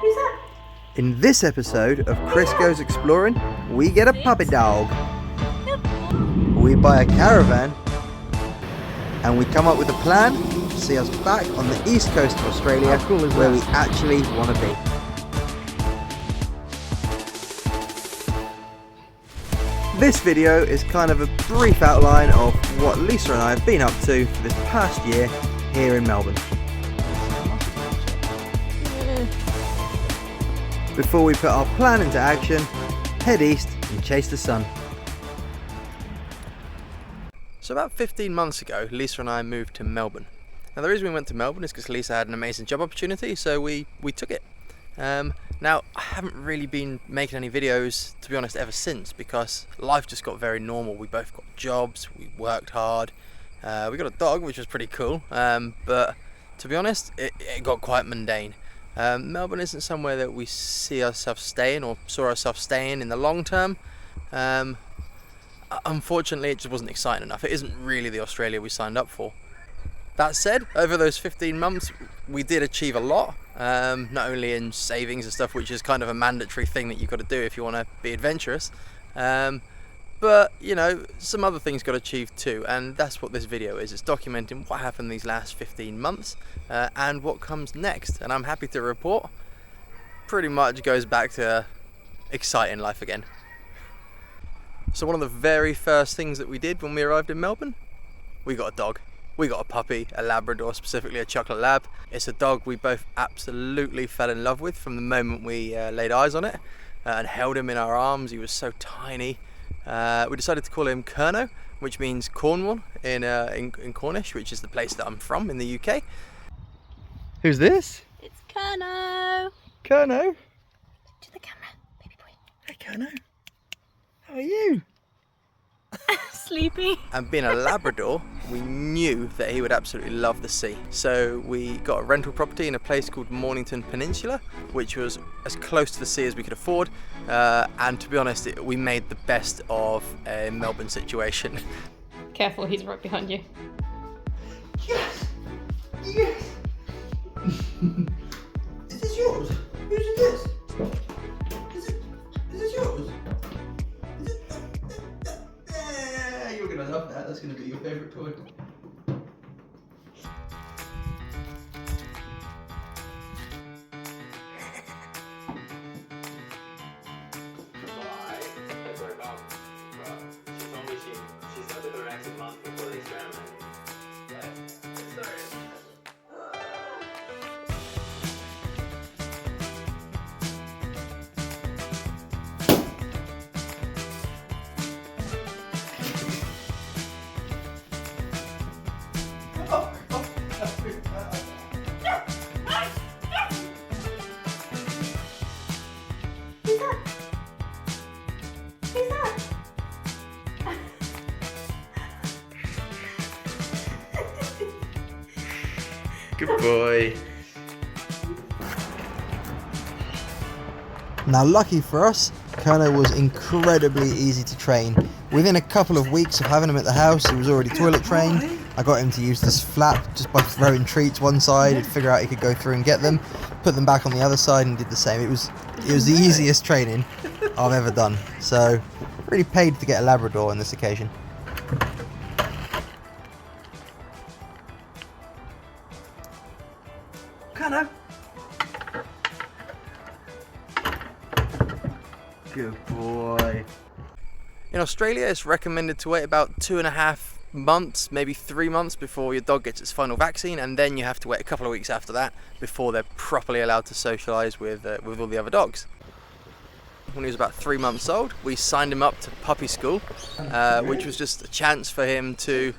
Who's that? In this episode of Chris Goes Exploring, we get a puppy dog. We buy a caravan, and we come up with a plan to see us back on the east coast of Australia, where we actually want to be. This video is kind of a brief outline of what Lisa and I have been up to for this past year here in Melbourne. Before we put our plan into action, head east and chase the sun. So about 15 months ago, Lisa and I moved to Melbourne. Now the reason we went to Melbourne is because Lisa had an amazing job opportunity, so we took it. Now I haven't really been making any videos, to be honest, ever since, because life just got very normal. We both got jobs, we worked hard, we got a dog, which was pretty cool, but to be honest, it got quite mundane. Melbourne isn't somewhere that we see ourselves staying or saw ourselves staying in the long term. Unfortunately, it just wasn't exciting enough. It isn't really the Australia we signed up for. That said, over those 15 months, we did achieve a lot, not only in savings and stuff, which is kind of a mandatory thing that you've got to do if you want to be adventurous, but, you know, some other things got achieved too, and that's what this video is. It's documenting what happened these last 15 months and what comes next. And I'm happy to report, pretty much goes back to exciting life again. So one of the very first things that we did when we arrived in Melbourne, we got a dog. We got a puppy, a Labrador, specifically a chocolate lab. It's a dog we both absolutely fell in love with from the moment we laid eyes on it and held him in our arms. He was so tiny. We decided to call him Kernow, which means Cornwall in Cornish, which is the place that I'm from in the UK. Who's this? It's Kernow. Kernow? To the camera, baby boy. Hey Kernow, how are you? Sleepy. And being a Labrador, we knew that he would absolutely love the sea. So we got a rental property in a place called Mornington Peninsula, which was as close to the sea as we could afford. And to be honest, we made the best of a Melbourne situation. Careful, he's right behind you. Yes! Yes! Is this yours? Whose is this? Is this yours? You're gonna love that. That's gonna be your favourite toy. Good boy. Now, lucky for us, Kernow was incredibly easy to train. Within a couple of weeks of having him at the house, he was already toilet trained. I got him to use this flap just by throwing treats one side. He'd figure out he could go through and get them, put them back on the other side, and did the same. It was the easiest training I've ever done. So, really paid to get a Labrador on this occasion. Kernow. Good boy. In Australia, it's recommended to wait about 2.5 months, maybe 3 months before your dog gets its final vaccine, and then you have to wait a couple of weeks after that before they're properly allowed to socialise with all the other dogs. When he was about 3 months old, we signed him up to puppy school, which was just a chance for him to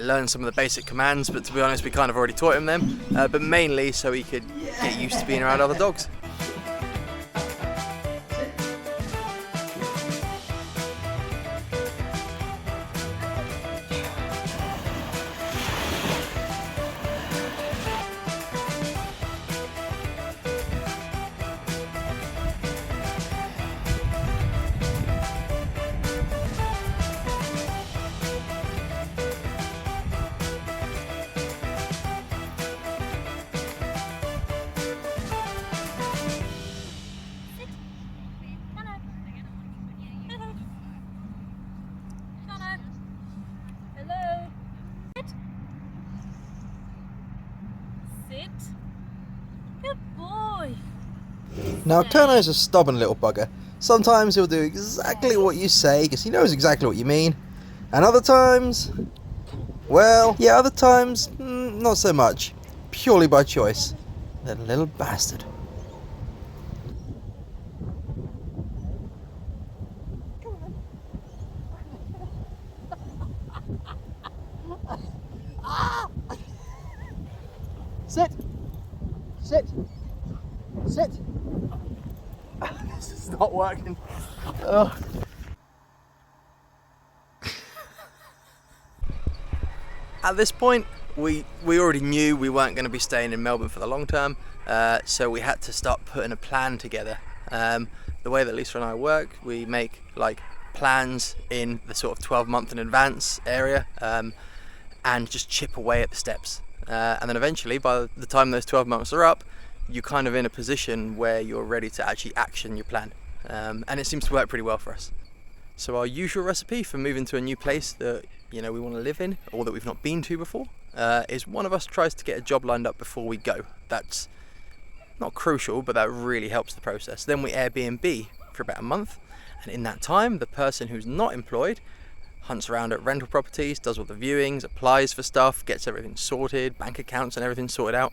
learn some of the basic commands, but to be honest, we kind of already taught him them, but mainly so he could get used to being around other dogs. Now, Kernow's a stubborn little bugger. Sometimes he'll do exactly what you say because he knows exactly what you mean. And other times, well, yeah, other times, not so much. Purely by choice. That little bastard. Sit! Sit! Sit! This is not working. Ugh. At this point, we already knew we weren't going to be staying in Melbourne for the long term, so we had to start putting a plan together. The way that Lisa and I work, we make like plans in the sort of 12-month in advance area, and just chip away at the steps. And then eventually, by the time those 12 months are up, you're kind of in a position where you're ready to actually action your plan. And it seems to work pretty well for us. So our usual recipe for moving to a new place that we want to live in, or that we've not been to before, is one of us tries to get a job lined up before we go. That's not crucial, but that really helps the process. Then we Airbnb for about a month, and in that time, the person who's not employed hunts around at rental properties, does all the viewings, applies for stuff, gets everything sorted, bank accounts and everything sorted out,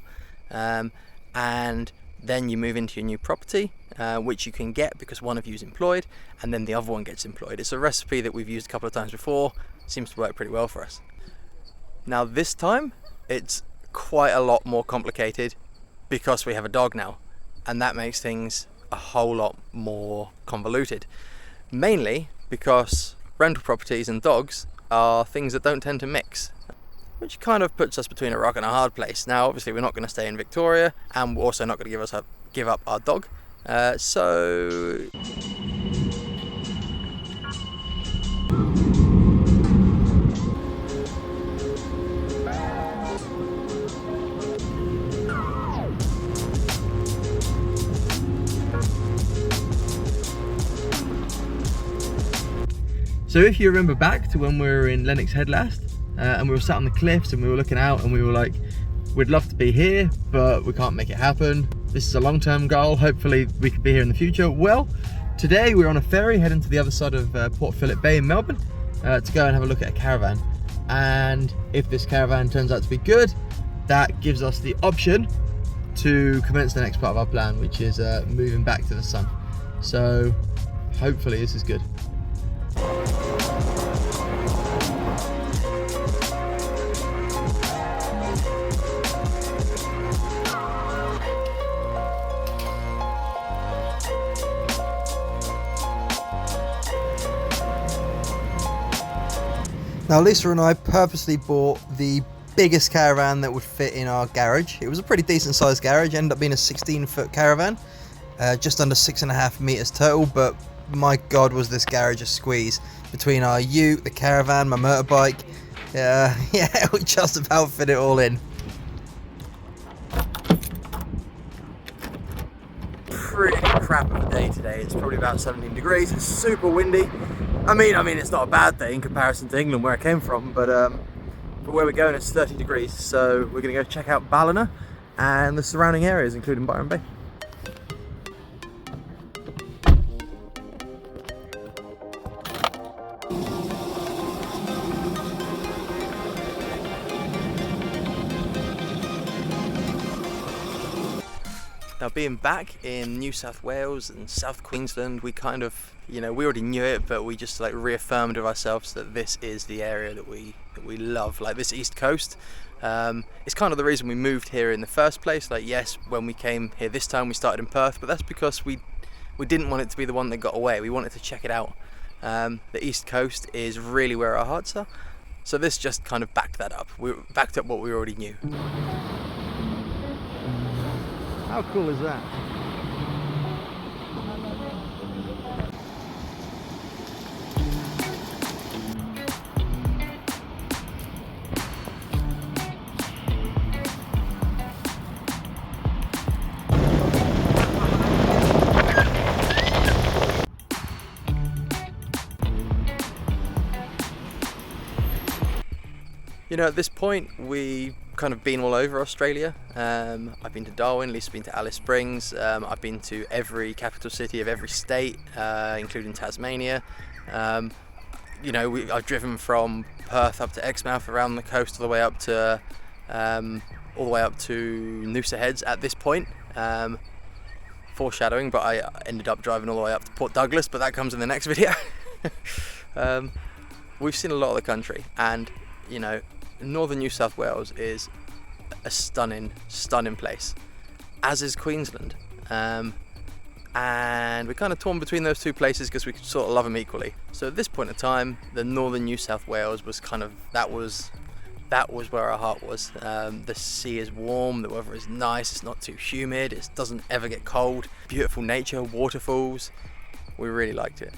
and then you move into your new property, which you can get because one of you is employed, and then the other one gets employed. It's a recipe that we've used a couple of times before. Seems to work pretty well for us. Now this time, it's quite a lot more complicated because we have a dog now, and that makes things a whole lot more convoluted. Mainly because rental properties and dogs are things that don't tend to mix, which kind of puts us between a rock and a hard place. Now obviously we're not going to stay in Victoria, and we're also not going to give up our dog, so if you remember back to when we were in Lennox Head last, and we were sat on the cliffs and we were looking out and we were like, we'd love to be here, but we can't make it happen. This is a long-term goal. Hopefully we could be here in the future. Well, today we're on a ferry heading to the other side of Port Phillip Bay in Melbourne to go and have a look at a caravan. And if this caravan turns out to be good, that gives us the option to commence the next part of our plan, which is moving back to the sun. So hopefully this is good. Now Lisa and I purposely bought the biggest caravan that would fit in our garage. It was a pretty decent sized garage, ended up being a 16-foot caravan, just under 6.5 meters total, but my god was this garage a squeeze. Between our ute, the caravan, my motorbike, yeah, we just about fit it all in. Pretty crap of a day today. It's probably about 17 degrees. It's super windy. I mean, it's not a bad day in comparison to England where I came from, but where we're going it's 30 degrees. So we're going to go check out Ballina and the surrounding areas, including Byron Bay. Now being back in New South Wales and South Queensland, we kind of, we already knew it, but we just like reaffirmed of ourselves that this is the area that we love, like this East Coast. It's kind of the reason we moved here in the first place. Like yes, when we came here this time we started in Perth, but that's because we didn't want it to be the one that got away. We wanted to check it out. The East Coast is really where our hearts are. So this just kind of backed that up. We backed up what we already knew. How cool is that? At this point we kind of been all over Australia. I've been to Darwin, Lisa's been to Alice Springs. I've been to every capital city of every state, including Tasmania. You know, I've driven from Perth up to Exmouth, around the coast, all the way up to Noosa Heads at this point. Foreshadowing, but I ended up driving all the way up to Port Douglas, but that comes in the next video. We've seen a lot of the country, and you know, northern New South Wales is a stunning place, as is Queensland. And we're kind of torn between those two places because we sort of love them equally. So at this point in time, the northern New South Wales was kind of, that was where our heart was. The sea is warm, the weather is nice, it's not too humid, it doesn't ever get cold. Beautiful nature, waterfalls, we really liked it.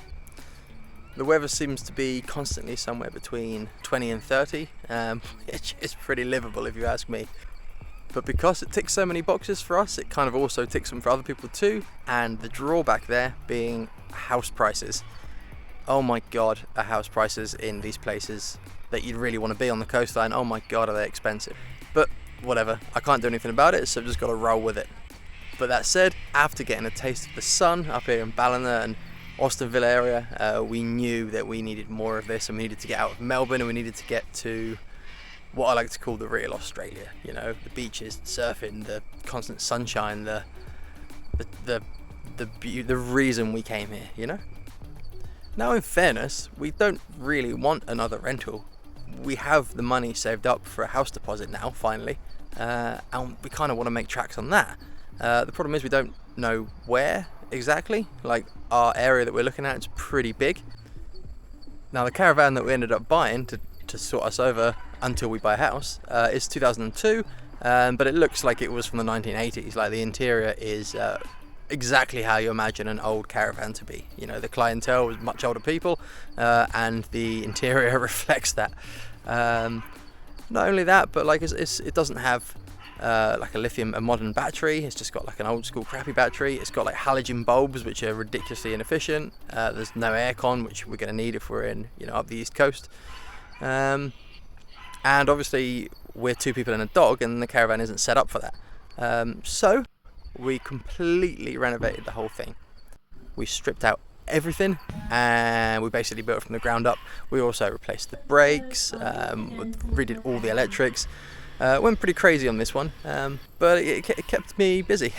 The weather seems to be constantly somewhere between 20 and 30, which is pretty livable if you ask me. But because it ticks so many boxes for us, it kind of also ticks them for other people too. And the drawback there being house prices. Oh my God, are house prices in these places that you'd really want to be on the coastline. Oh my God, are they expensive. But whatever, I can't do anything about it, so I've just got to roll with it. But that said, after getting a taste of the sun up here in Ballina and Alstonville area, we knew that we needed more of this, and we needed to get out of Melbourne, and we needed to get to what I like to call the real Australia. You know, the beaches, surfing, the constant sunshine, the reason we came here, you know? Now in fairness, we don't really want another rental. We have the money saved up for a house deposit now, finally, and we kind of want to make tracks on that. The problem is we don't know where exactly. Like, our area that we're looking at is pretty big. Now the caravan that we ended up buying to sort us over until we buy a house is 2002, but it looks like it was from the 1980s. Like, the interior is exactly how you imagine an old caravan to be. You know, the clientele was much older people, and the interior reflects that. Not only that, but like it doesn't have like a modern battery. It's just got like an old school crappy battery. It's got like halogen bulbs, which are ridiculously inefficient. There's no aircon, which we're going to need if we're in, you know, up the east coast. And obviously we're two people and a dog, and the caravan isn't set up for that. So we completely renovated the whole thing. We stripped out everything, and we basically built it from the ground up. We also replaced the brakes, redid all the electrics. Went pretty crazy on this one, but it kept me busy.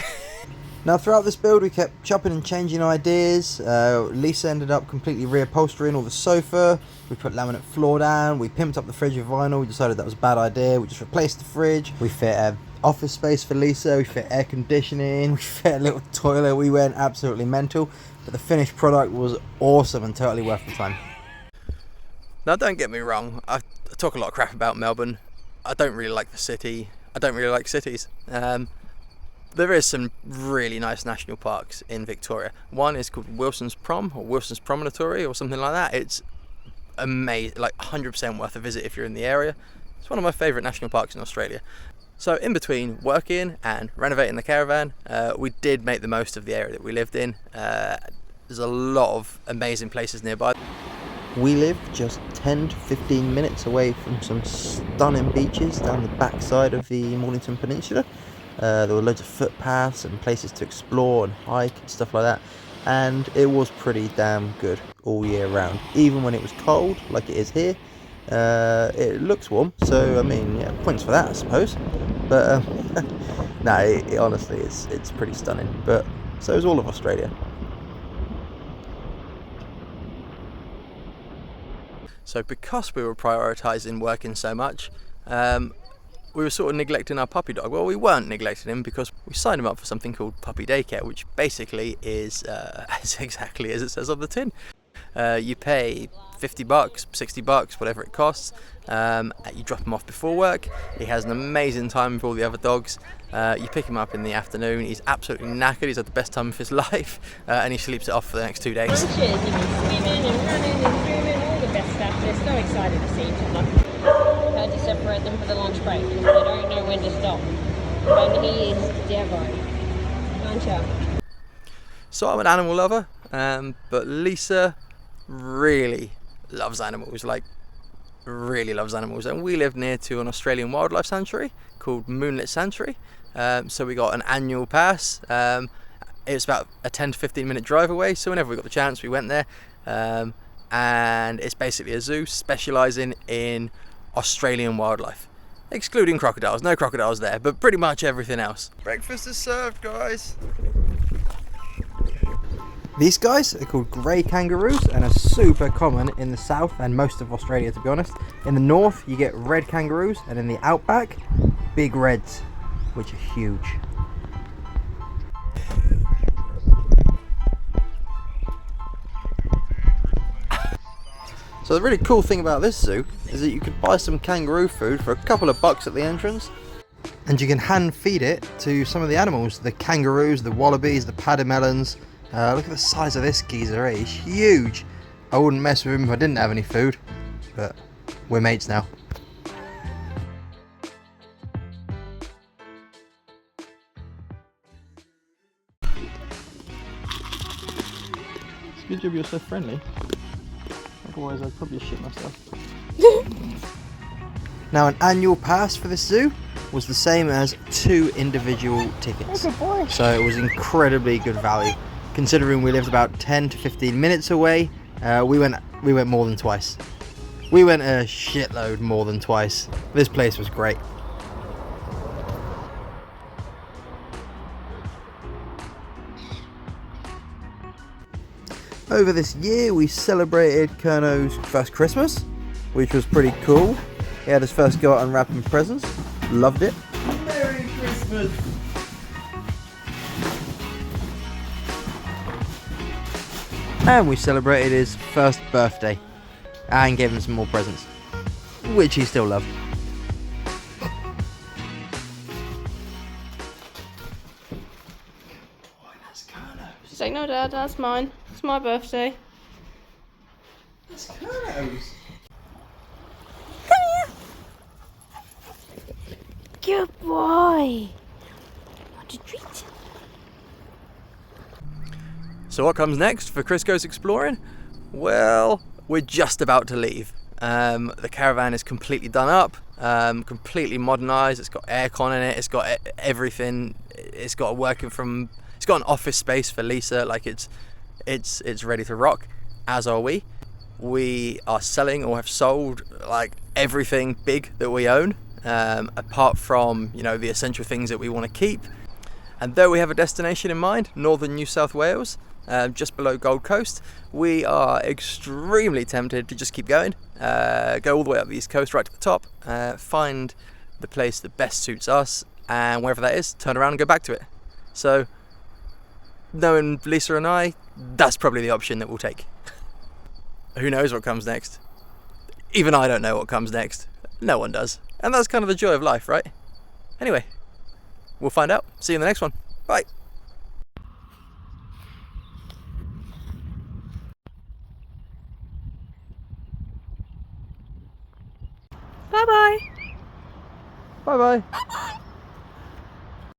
Now throughout this build we kept chopping and changing ideas. Lisa ended up completely reupholstering all the sofa. We put laminate floor down. We pimped up the fridge with vinyl. We decided that was a bad idea. We just replaced the fridge. We fit office space for Lisa. We fit air conditioning. We fit a little toilet. We went absolutely mental. But the finished product was awesome and totally worth the time. Now don't get me wrong, I talk a lot of crap about Melbourne. I don't really like the city. I don't really like cities. There is some really nice national parks in Victoria. One is called Wilson's Prom, or Wilson's Promontory, or something like that. It's amazing, like 100% worth a visit if you're in the area. It's one of my favourite national parks in Australia. So in between working and renovating the caravan, we did make the most of the area that we lived in. There's a lot of amazing places nearby. We live just 10 to 15 minutes away from some stunning beaches down the backside of the Mornington Peninsula. There were loads of footpaths and places to explore and hike and stuff like that, and it was pretty damn good all year round. Even when it was cold, like it is here, it looks warm, so I mean, yeah, points for that I suppose. But honestly, it's pretty stunning, but so is all of Australia. So because we were prioritising working so much, we were sort of neglecting our puppy dog. Well, we weren't neglecting him because we signed him up for something called puppy daycare, which basically is as exactly as it says on the tin. You pay $50, $60, whatever it costs. You drop him off before work. He has an amazing time with all the other dogs. You pick him up in the afternoon. He's absolutely knackered. He's had the best time of his life, and he sleeps it off for the next 2 days. Lunches, you can swimming and running and swimming, all the best stuff. They're so excited to see each other. Had to separate them for the lunch break because they don't know when to stop. And he is Devo. Aren't you? So I'm an animal lover, but Lisa really loves animals. Like, really loves animals, and we live near to an Australian wildlife sanctuary called Moonlight Sanctuary. So we got an annual pass. It's about a 10 to 15 minute drive away, so whenever we got the chance we went there. And it's basically a zoo specialising in Australian wildlife, excluding crocodiles. No crocodiles there, but pretty much everything else. Breakfast is served, guys. These guys are called grey kangaroos and are super common in the south and most of Australia, to be honest. In the north you get red kangaroos, and in the outback big reds, which are huge. So the really cool thing about this zoo is that you could buy some kangaroo food for a couple of bucks at the entrance, and you can hand feed it to some of the animals, the kangaroos, the wallabies, the pademelons. Look at the size of this geezer, he's huge. I wouldn't mess with him if I didn't have any food, but we're mates now. It's a good job you're so friendly. Otherwise I'd probably shit myself. Now, an annual pass for this zoo was the same as 2 individual tickets. Good boy. So it was incredibly good value. Considering we lived about 10 to 15 minutes away, we went more than twice. We went a shitload more than twice. This place was great. Over this year we celebrated Kernow's first Christmas, which was pretty cool. He had his first go out unwrapping presents. Loved it. Merry Christmas! And we celebrated his first birthday and gave him some more presents, which he still loved. She's like, no, Dad, that's mine. It's my birthday. That's Kernow's. Good boy. Want a treat? So what comes next for Chris Goes Exploring? Well, we're just about to leave. The caravan is completely done up, completely modernised. It's got aircon in it. It's got everything. It's got It's got an office space for Lisa. Like it's ready to rock. As are we. We are selling or have sold like everything big that we own, apart from the essential things that we want to keep. And though we have a destination in mind, northern New South Wales, just below Gold Coast, we are extremely tempted to just keep going, go all the way up the East Coast right to the top, find the place that best suits us, and wherever that is, turn around and go back to it. So knowing Lisa and I, that's probably the option that we'll take. Who knows what comes next? Even I don't know what comes next. No one does. And that's kind of the joy of life, right? Anyway, we'll find out. See you in the next one. Bye. Bye-bye. Bye bye.